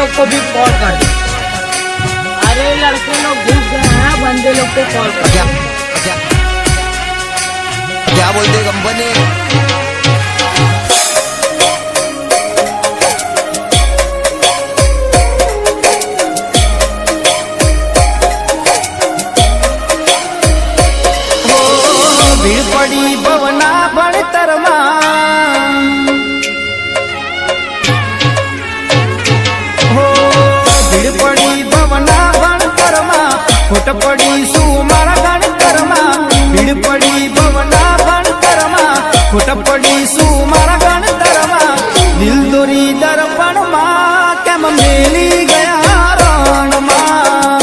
लोग को भी कॉल कर दे। अरे लड़के लोग घुस गए हैं, बंदे लोग को कॉल कर। क्या बोलते कंपनी? ભીડ પડી ભવના ભણતરમાં હો ભીડ પડી ભવના ભણતરમાં ખોટ પડી શું મારા ગણતરમાં ભીડ પડી ભવના ભણતરમાં ખોટ પડી શું મારા ગણતરમાં દિલ દોરી દર્પણમાં કેમ મેલી ગયા રણમાં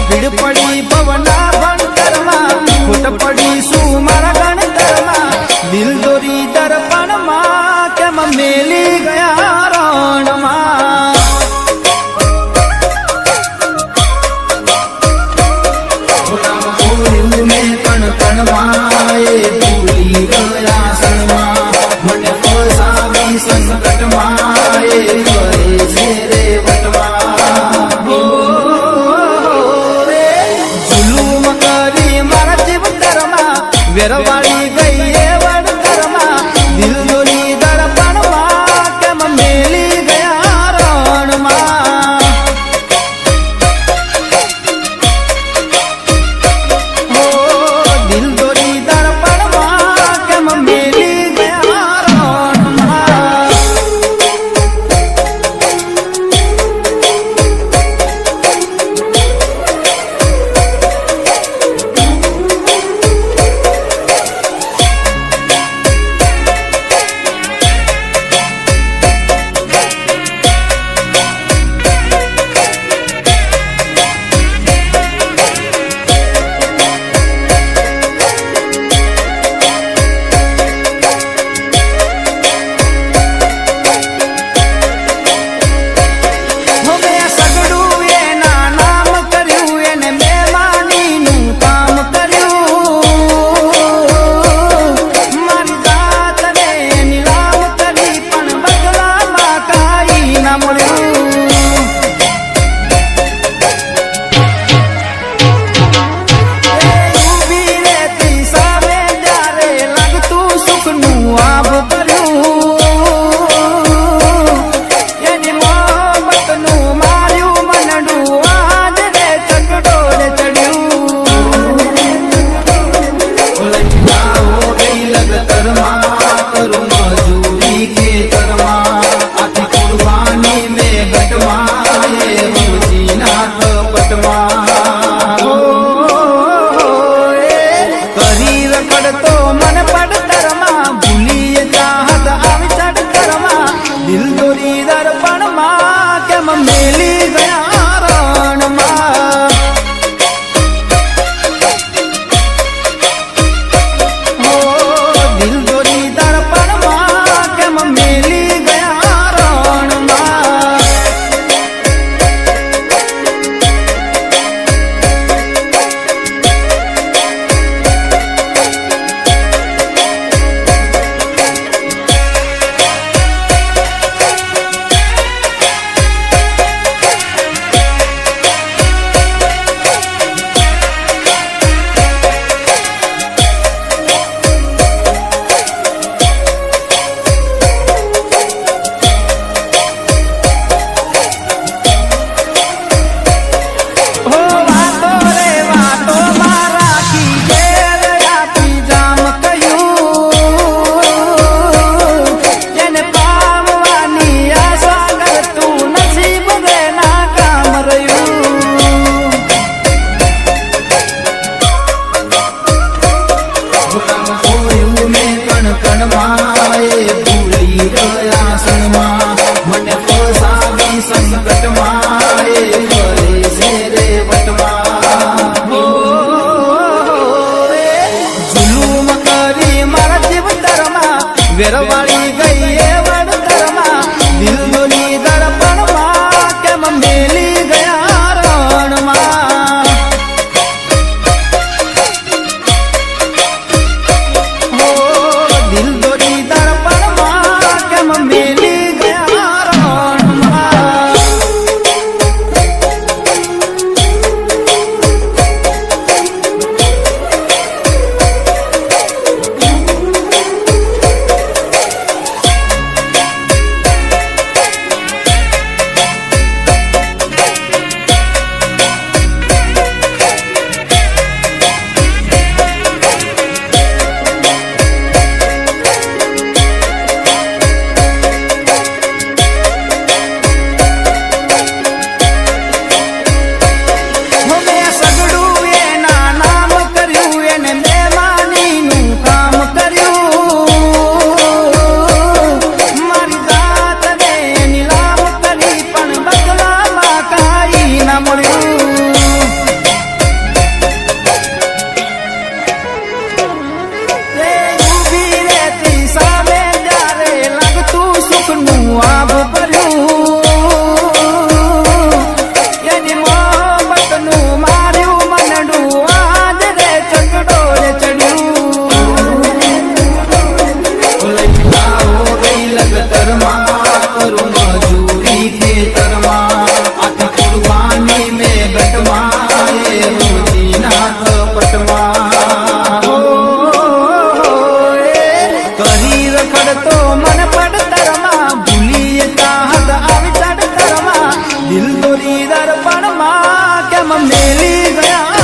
ભીડ પડી ભવના ભણતરમાં ખોટ પડી શું મારા ગણતરમાં દિલ દોરી દર્પણમાં કેમ મેલી ગયા રણમાં મેં કણ કણમાં એ ભૂલી ગયા સણમાં મને ફસાવી સંકટમાં એ કરે છે રે વટમાં વેરવાળી ગઈ એ વડતરમાં દિલ દોરી દર્પણમાં કેમ મેલી ગયા રણમાં હો દિલ દોરી દર્પણમાં કેમ મેલી ગયા રણમાં દર્પણમાં કેમ મેલી ગયા